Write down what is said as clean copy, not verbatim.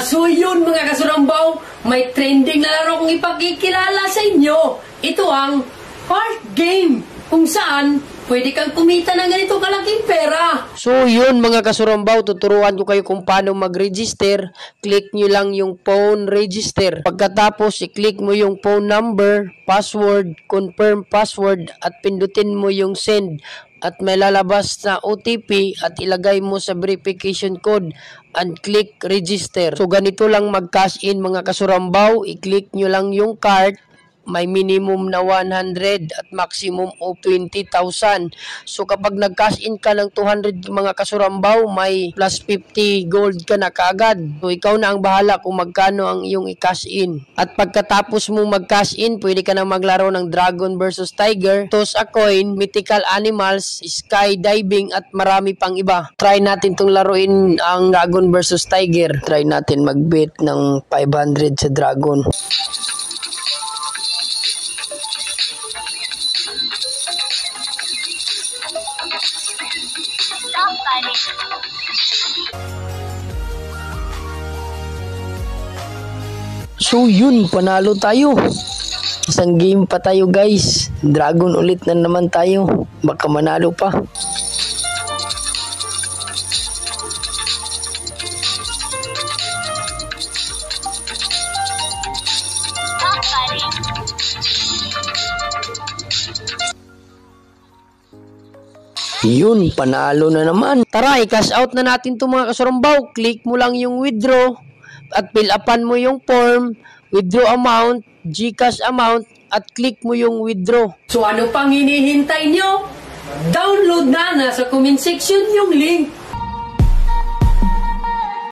So yun mga kasurambaw, may trending na laro kong ipagkikilala sa inyo. Ito ang Heart Game, kung saan pwede kang kumita ng ganito kalaking pera. So yun mga kasurambaw, tuturuan ko kayo kung paano mag-register. Click nyo lang yung phone register. Pagkatapos, i-click mo yung phone number, password, confirm password, at pindutin mo yung send. At may lalabas na OTP at ilagay mo sa verification code and click register. So ganito lang mag-cash in mga kasurambaw. I-click nyo lang yung card. May minimum na 100 at maximum of 20,000. So kapag nag-cash in ka ng 200 mga kasurambaw, may plus 50 gold ka na kaagad. So ikaw na ang bahala kung magkano ang iyong i-cash in. At pagkatapos mo mag-cash in, pwede ka na maglaro ng Dragon versus Tiger, Toss a Coin, Mythical Animals, Skydiving at marami pang iba. Try natin itong laruin ang Dragon versus Tiger. Try natin mag-bet ng 500 sa Dragon. So yun, panalo tayo. Isang game pa tayo guys. Dragon ulit na naman tayo. Baka manalo pa. Yun, panalo na naman. Tara, i-cash out na natin itong mga kasurambaw. Click mo lang yung withdraw at fill upan mo yung form, withdraw amount, GCash amount, at click mo yung withdraw. So ano pang hinihintay nyo? Download na, nasa comment section yung link.